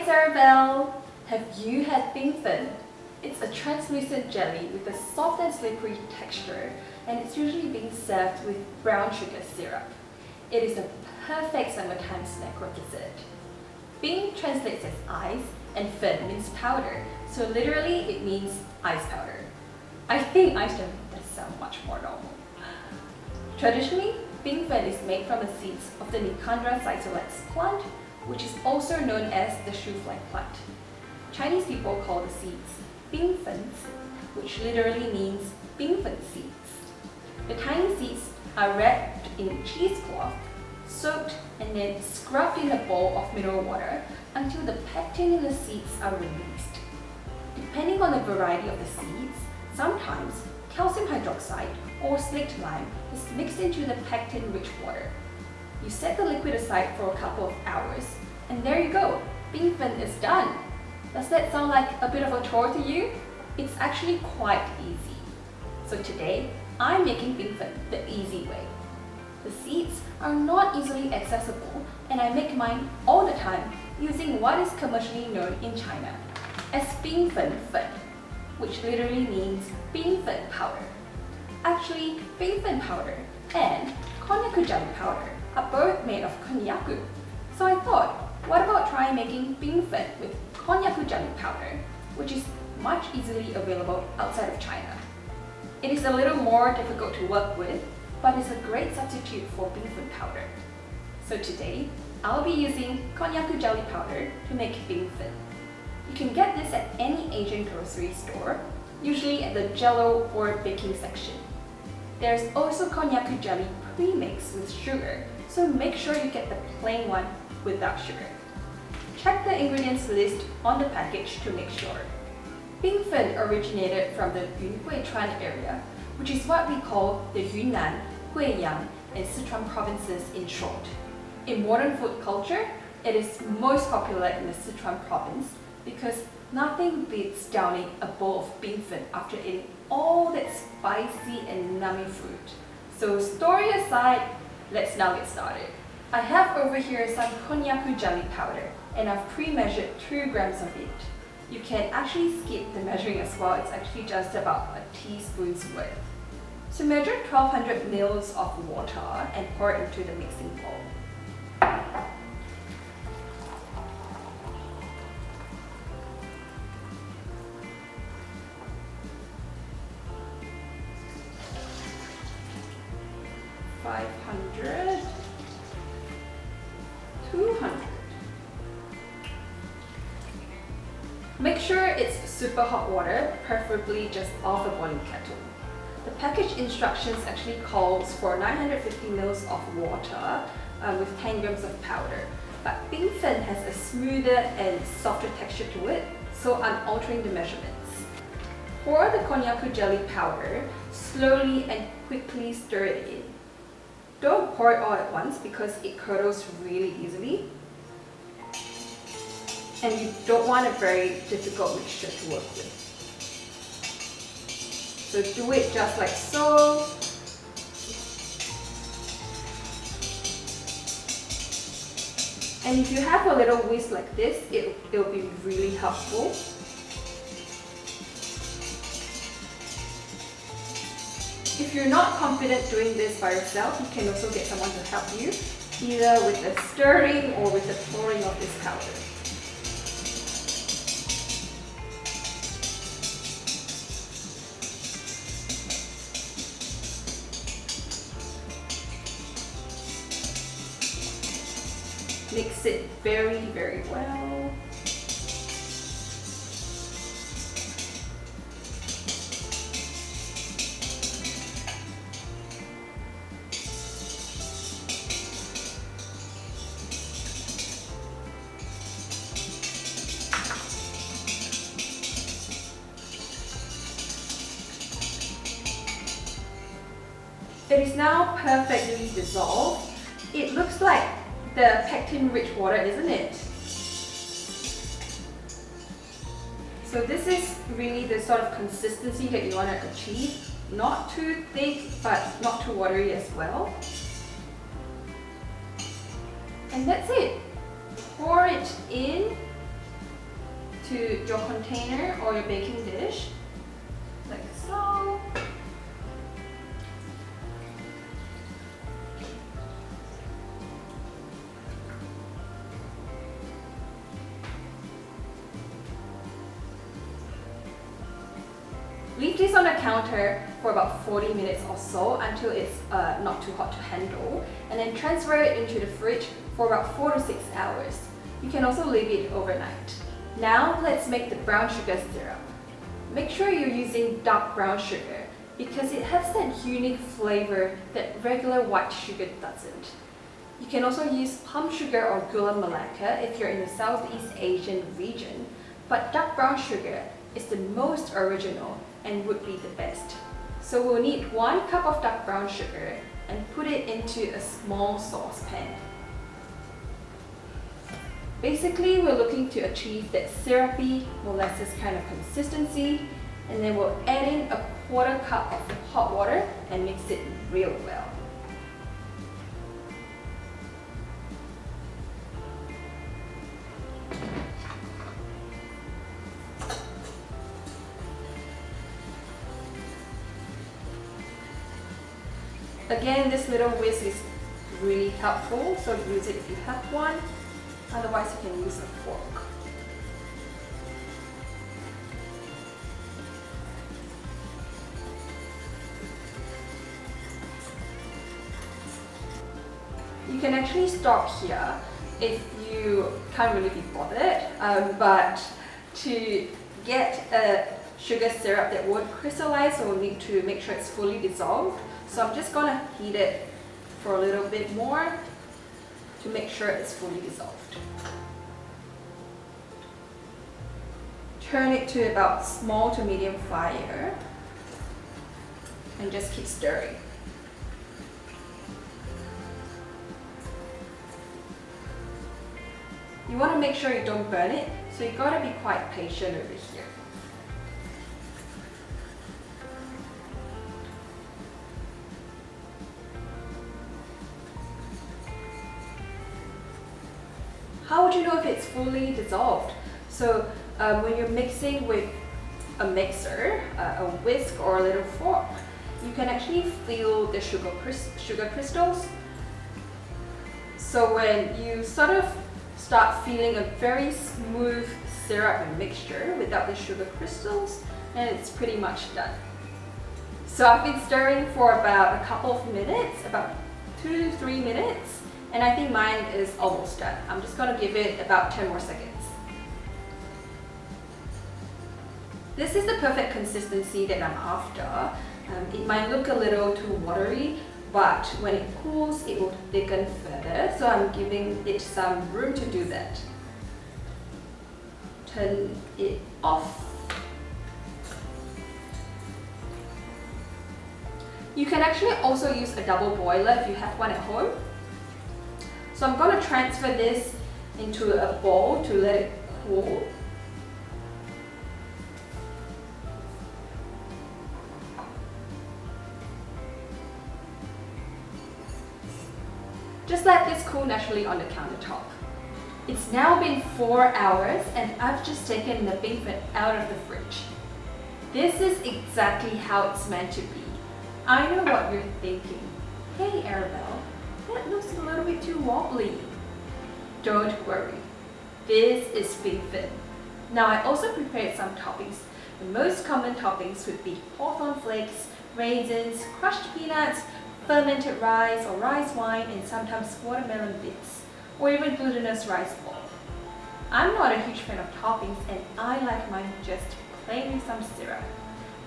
Sarabelle! Have you had Bingfen? It's a translucent jelly with a soft and slippery texture, and it's usually being served with brown sugar syrup. It is a perfect summertime snack or dessert. Bing translates as ice and fen means powder, so literally it means ice powder. I think ice jelly does sound much more normal. Traditionally, Bingfen is made from the seeds of the Nicandra sisolax plant, which is also known as the shoe fly plant. Chinese people call the seeds Bingfens, which literally means Bingfen seeds. The tiny seeds are wrapped in cheesecloth, soaked and then scrubbed in a bowl of mineral water until the pectin in the seeds are released. Depending on the variety of the seeds, sometimes calcium hydroxide or slaked lime is mixed into the pectin-rich water. You set the liquid aside for a couple of hours, and there you go, Bingfen is done. Does that sound like a bit of a chore to you? It's actually quite easy. So today, I'm making Bingfen the easy way. The seeds are not easily accessible, and I make mine all the time using what is commercially known in China as Bingfen fen, which literally means Bingfen powder. Actually, Bingfen powder and konnyaku jelly powder are both made of konnyaku. So I thought, what about trying making Bingfen with konnyaku jelly powder, which is much easily available outside of China. It is a little more difficult to work with, but it's a great substitute for Bingfen powder. So today, I'll be using konnyaku jelly powder to make Bingfen. You can get this at any Asian grocery store, usually at the jello or baking section. There's also konnyaku jelly pre-mixed with sugar, so make sure you get the plain one without sugar. Check the ingredients list on the package to make sure. Bingfen originated from the Yunhui-Chuan area, which is what we call the Yunnan, Guiyang, and Sichuan provinces in short. In modern food culture, it is most popular in the Sichuan province because nothing beats downing a bowl of Bingfen after eating all that spicy and nummy food. So story aside, let's now get started. I have over here some konnyaku jelly powder, and I've pre-measured 2 grams of it. You can actually skip the measuring as well, it's actually just about a teaspoon's worth. So measure 1200 ml of water and pour it into the mixing bowl. $500, $200. Make sure it's super hot water, preferably just off a boiling kettle. The package instructions actually calls for 950 ml of water with 10 grams of powder. But Bingfen has a smoother and softer texture to it, so I'm altering the measurements. Pour the konnyaku jelly powder, slowly and quickly stir it in. Don't pour it all at once because it curdles really easily. And you don't want a very difficult mixture to work with. So do it just like so. And if you have a little whisk like this, it'll be really helpful. If you're not confident doing this by yourself, you can also get someone to help you, either with the stirring or with the pouring of this powder. Mix it very, very well. It is now perfectly dissolved. It looks like the pectin-rich water, isn't it? So this is really the sort of consistency that you want to achieve. Not too thick, but not too watery as well. And that's it. Pour it in into your container or your baking dish, like so. Leave this on the counter for about 40 minutes or so until it's not too hot to handle, and then transfer it into the fridge for about 4 to 6 hours. You can also leave it overnight. Now let's make the brown sugar syrup. Make sure you're using dark brown sugar because it has that unique flavor that regular white sugar doesn't. You can also use palm sugar or gula melaka if you're in the Southeast Asian region, but dark brown sugar is the most original and would be the best. So we'll need 1 cup of dark brown sugar and put it into a small saucepan. Basically, we're looking to achieve that syrupy molasses kind of consistency, and then we'll add in a 1/4 cup of hot water and mix it real well. Again, this little whisk is really helpful, so use it if you have one. Otherwise, you can use a fork. You can actually stop here if you can't really be bothered, but to get a sugar syrup that won't crystallize, we'll need to make sure it's fully dissolved. So I'm just gonna heat it for a little bit more to make sure it's fully dissolved. Turn it to about small to medium fire and just keep stirring. You want to make sure you don't burn it, so you gotta be quite patient over here. How would you know if it's fully dissolved? So when you're mixing with a mixer, a whisk or a little fork, you can actually feel the sugar crystals. So when you sort of start feeling a very smooth syrup mixture without the sugar crystals, and it's pretty much done. So I've been stirring for about a couple of minutes, about 2 to 3 minutes. And I think mine is almost done. I'm just going to give it about 10 more seconds. This is the perfect consistency that I'm after. It might look a little too watery, but when it cools, it will thicken further. So I'm giving it some room to do that. Turn it off. You can actually also use a double boiler if you have one at home. So I'm going to transfer this into a bowl to let it cool. Just let this cool naturally on the countertop. It's now been 4 hours and I've just taken the Bingfen out of the fridge. This is exactly how it's meant to be. I know what you're thinking. Hey Arabelle, that looks a little bit too wobbly. Don't worry, this is Bingfen. Now I also prepared some toppings. The most common toppings would be hawthorn flakes, raisins, crushed peanuts, fermented rice or rice wine, and sometimes watermelon bits, or even glutinous rice ball. I'm not a huge fan of toppings and I like mine just plain with some syrup.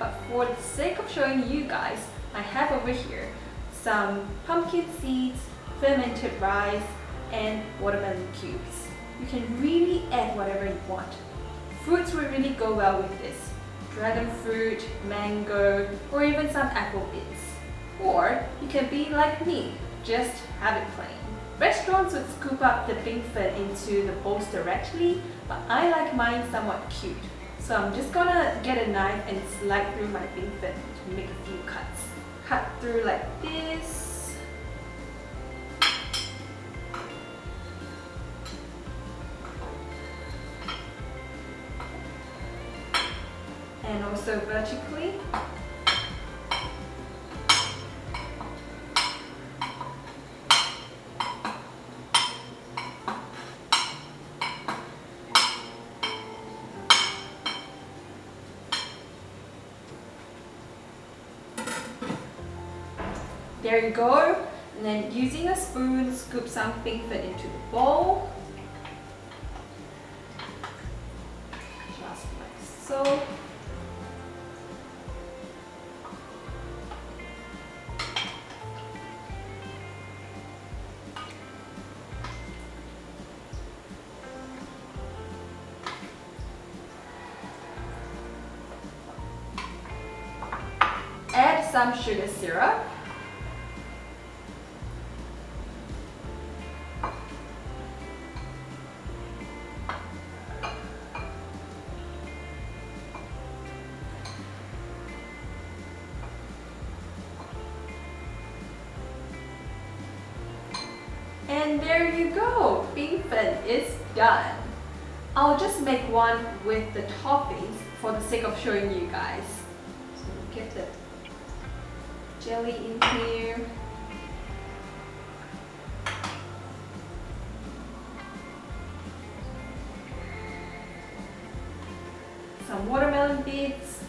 But for the sake of showing you guys, I have over here some pumpkin seeds, fermented rice, and watermelon cubes. You can really add whatever you want. Fruits will really go well with this. Dragon fruit, mango, or even some apple bits. Or you can be like me, just have it plain. Restaurants would scoop up the Bingfen into the bowls directly, but I like mine somewhat cute. So I'm just gonna get a knife and slide through my Bingfen to make a few cuts. Cut through like this. and also vertically. There you go. And then using a spoon, scoop some Bingfen into the bowl. Just like so. Add some sugar syrup. And there you go, Bingfen is done. I'll just make one with the toppings for the sake of showing you guys. So get the jelly in here. Some watermelon bits.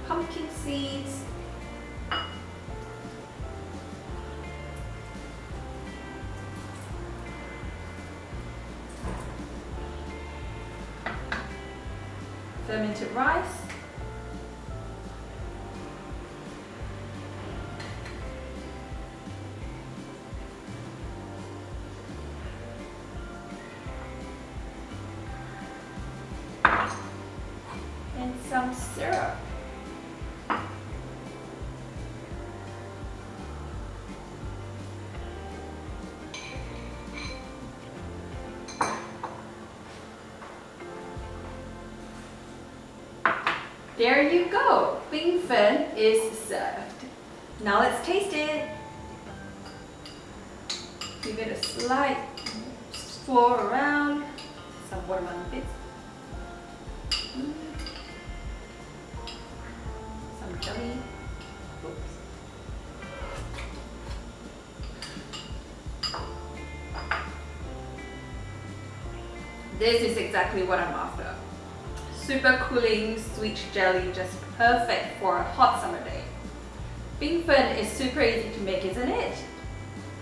Pumpkin seeds. Fermented rice. And some syrup. There you go, Bingfen is served. Now let's taste it. Give it a slight swirl around. Some watermelon bits. Some jelly. Oops. This is exactly what I'm after. Super cooling, sweet jelly, just perfect for a hot summer day. Bingfen is super easy to make, isn't it?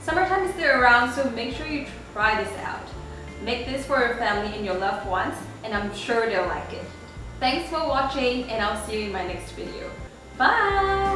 Summertime is still around, so make sure you try this out. Make this for your family and your loved ones, and I'm sure they'll like it. Thanks for watching, and I'll see you in my next video. Bye!